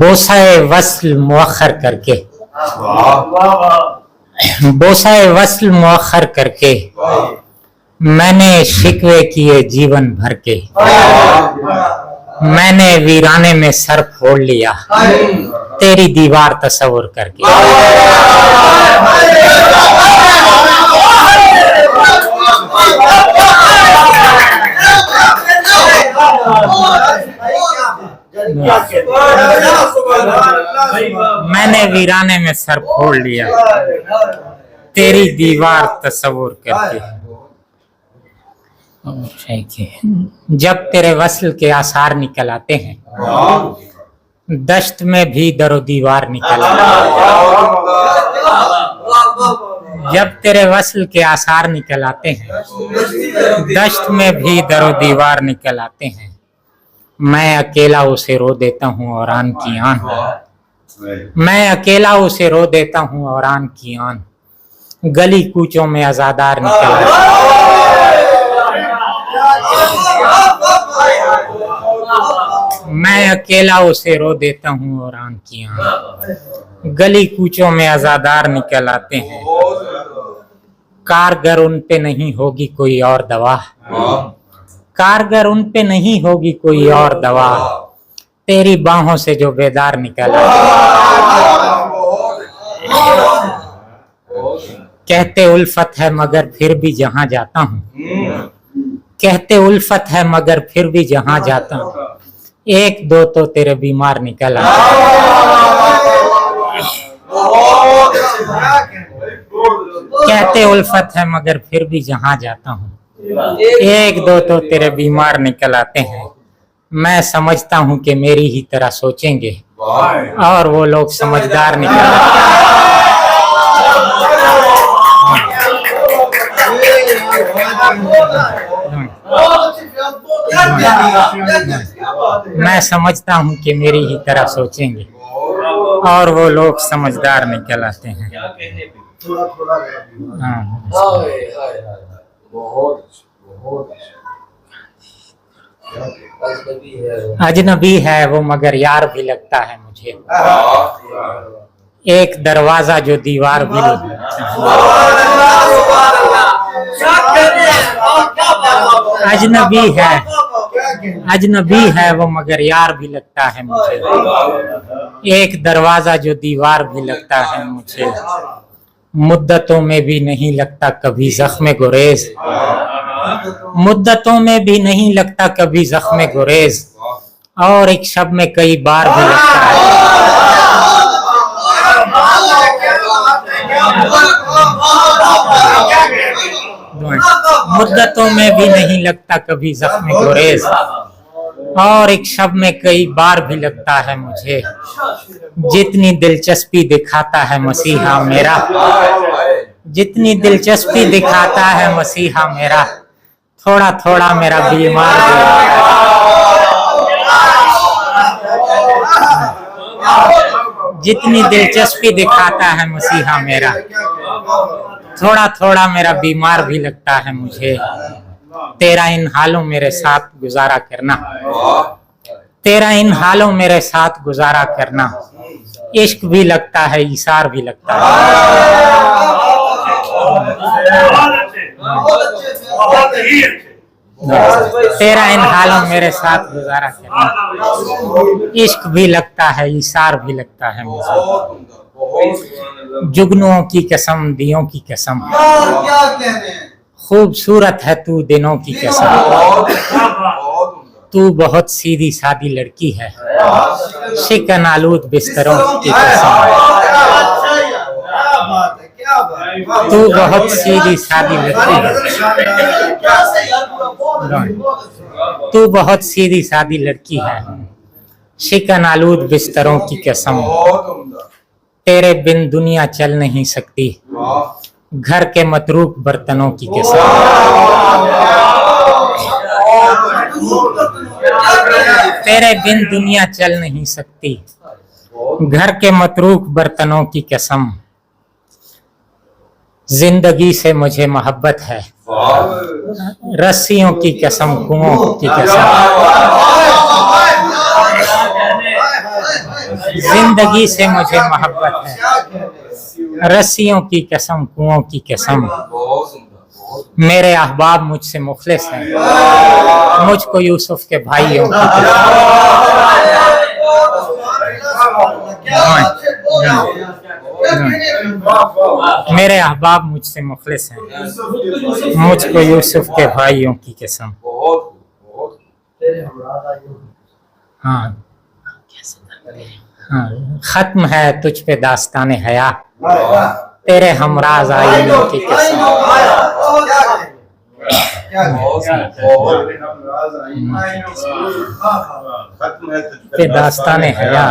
बोसाए वस्ल मुअख्खर करके, बोसाए वस्ल मुअख्खर करके मैंने शिकवे किए जीवन भर के, मैंने वीराने में सर फोड़ लिया तेरी दीवार तस्वुर करके। मैंने वीराने में सर फोड़ लिया तेरी दीवार तस्वुर करके। जब तेरे वस्ल के आसार निकल आते हैं, दश्त में भी दरो दीवार निकल आते हैं। जब तेरे वस्ल के आसार निकल आते हैं, दश्त में भी दरो दीवार निकल आते हैं। मैं अकेला उसे रो देता हूँ और आन की आन, मैं अकेला उसे रो देता हूँ और आन की आन। गली कूचों में आजादार निकल आते हैं। मैं अकेला उसे रो देता हूँ और आन की आन। गली कूचों में आजादार निकल आते हैं। कारगर उन पे नहीं होगी कोई और दवा, कारगर उन पे नहीं होगी कोई और दवा। तेरी बाहों से जो बेदार निकल आते हैं। कहते उल्फत है मगर फिर भी जहां जाता हूँ, कहते उल्फत है मगर फिर भी जहां जाता हूँ। एक दो तो तेरे बीमार निकल आते हैं। कहते उल्फत है मगर फिर भी जहां जाता हूँ, एक दो तो तेरे बीमार निकल आते हैं। मैं समझता हूँ कि मेरी ही तरह सोचेंगे और वो लोग समझदार निकल आते हैं। मैं समझता हूँ कि मेरी ही तरह सोचेंगे और वो लोग समझदार निकल आते हैं। अजनबी है वो मगर यार भी लगता है मुझे, एक दरवाजा जो दीवार भी अजनबी है, अजनबी है वो मगर यार भी लगता है मुझे। एक दरवाजा जो दीवार भी लगता है मुझे। मुद्दतों में भी नहीं लगता कभी जख्म गुरेज, मुद्दतों में भी नहीं लगता कभी जख्म गुरेज। और एक शब में कई बार भी लगता है। मुद्दतों में भी नहीं लगता कभी जख्म गुरेज, और एक शब में कई बार भी लगता है मुझे। जितनी दिलचस्पी दिखाता है मसीहा मेरा, जितनी दिलचस्पी दिखाता है मसीहा मेरा, थोड़ा थोड़ा मेरा बीमार जितनी दिलचस्पी दिखाता है मसीहा मेरा, थोड़ा थोड़ा मेरा बीमार भी लगता है मुझे। तेरा इन हालों मेरे साथ गुजारा करना, तेरा इन हालों मेरे साथ गुजारा करना। इश्क भी लगता है ईसार भी लगता है। तेरा इन हालों मेरे साथ गुजारा करना। इश्क भी लगता है ईसार भी लगता है मुझे। जुगनुओं की कसम दियों की कसम, खूबसूरत है तू दिनों की कसम। तू बहुत सीधी सादी लड़की है, शिकन आलूद बिस्तरों की कसम। तू बहुत सीधी सादी लड़की है, तू बहुत सीधी सादी लड़की है, शिकन आलूद बिस्तरों की कसम। तेरे बिन दुनिया चल नहीं सकती, घर के मतरूक बर्तनों की कसम। तेरे बिन दुनिया चल नहीं सकती, घर के मतरूक बर्तनों की कसम। जिंदगी से मुझे मोहब्बत है, रस्सियों की कसम कुओं की कसम। जिंदगी से मुझे मोहब्बत है, रस्सियों की कसम, कुओं की कसम। मेरे अहबाब मुझसे मुखलिस हैं, मुझको यूसुफ के भाइयों की मेरे अहबाब मुझसे मुखलिस हैं, मुझको यूसुफ के भाइयों की कसम। हाँ हाँ, खत्म है तुझ पे दास्ताने हया, तेरे हमराज आईनों की कसम। पे दास्ताने हया,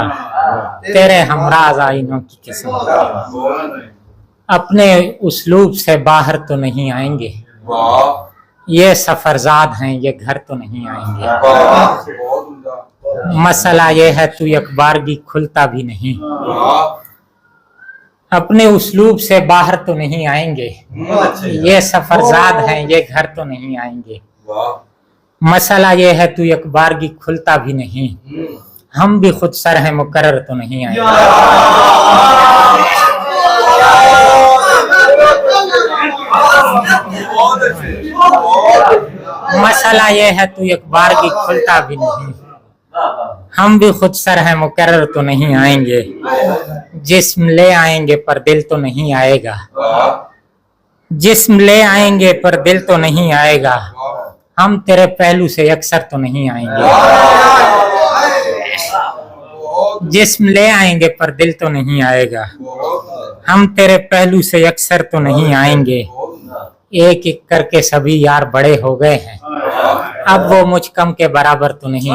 तेरे हमराज आईनों की कसम। अपने उस्लूब से बाहर तो नहीं आएंगे, ये सफरजाद हैं, ये घर तो नहीं आएंगे। मसला ये है तू यकबारगी खुलता भी नहीं, अपने उस्लूब से बाहर तो नहीं आएंगे, ये सफरजाद हैं, ये घर तो नहीं आएंगे। मसला ये है तू यकबारगी खुलता भी नहीं, हम भी खुद सर हैं मुकर्रर तो नहीं आएंगे। मसला ये है तू यकबारगी खुलता भी नहीं, हम भी खुद सर हैं मुकर्रर तो नहीं आएंगे। जिस्म ले आएंगे पर दिल तो नहीं आएगा, जिस्म ले आएंगे पर दिल तो नहीं आएगा। हम तेरे पहलू से अक्सर तो नहीं आएंगे, जिस्म ले आएंगे पर दिल तो नहीं आएगा। हम तेरे पहलू से अक्सर तो नहीं आएंगे। एक एक करके सभी यार बड़े हो गए हैं, अब वो मुझ कम के बराबर तो नहीं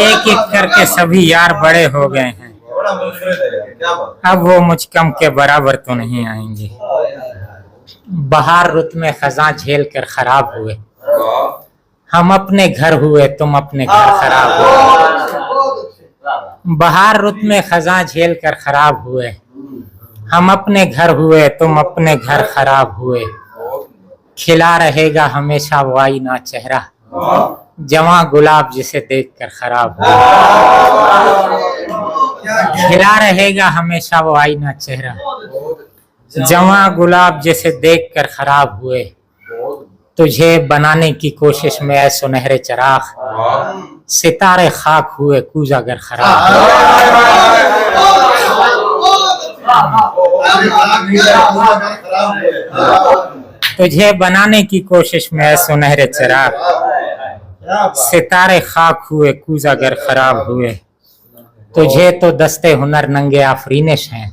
एक एक करके सभी यार बड़े हो गए हैं, अब वो मुझ कम के बराबर तो नहीं आएंगे। बहार रुत में खजा झेल कर खराब हुए, हम अपने घर हुए तुम अपने घर खराब हुए। बहार रुत में खजा झेल कर खराब हुए, हम अपने घर हुए तुम अपने घर खराब हुए। खिला रहेगा हमेशा वो आईना चेहरा, जवां गुलाब जिसे देखकर खराब हुए। खिला रहेगा हमेशा वो आईना चेहरा, जवां गुलाब जिसे देखकर खराब हुए। तुझे बनाने की कोशिश में ऐ सुनहरे चराग, सितारे खाक हुए कूज अगर खराब। तुझे बनाने की कोशिश में ऐ सुनहरे चराग, सितारे खाक हुए कूज अगर खराब हुए। तुझे तो दस्ते हुनर नंगे आफरीनिश हैं,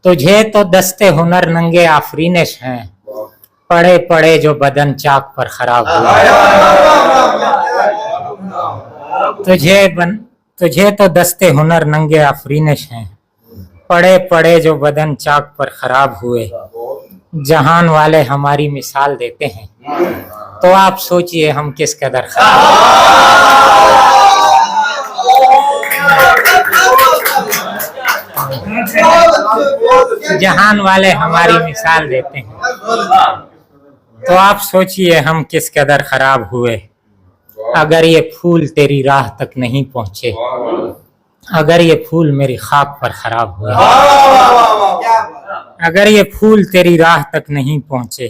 तुझे तो दस्ते हुनर नंगे आफरीनिश हैं। पड़े पड़े जो बदन चाक पर खराब हुए। तुझे तो दस्ते हुनर नंगे आफरीनिश हैं, पड़े पड़े जो बदन चाक पर खराब हुए। जहान वाले हमारी मिसाल देते हैं, तो आप सोचिए हम किस कदर जहान वाले हमारी मिसाल देते हैं, तो आप सोचिए हम किस कदर खराब हुए। अगर ये फूल तेरी राह तक नहीं पहुंचे, अगर ये फूल मेरी खाक पर खराब हुए, अगर ये फूल तेरी राह तक नहीं पहुंचे,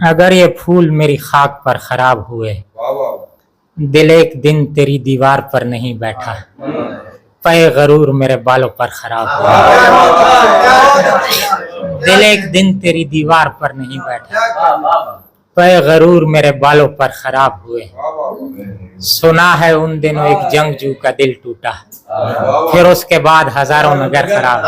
अगर ये फूल मेरी खाक पर खराब हुए। दिल एक दिन तेरी दीवार पर नहीं बैठा, पे गरूर मेरे बालों पर खराब हुआ। दिल एक दिन तेरी दीवार पर नहीं बैठा, पे गरूर मेरे बालों पर खराब हुए। सुना है उन दिनों एक जंगजू का दिल टूटा, फिर उसके बाद हजारों नगर खराब।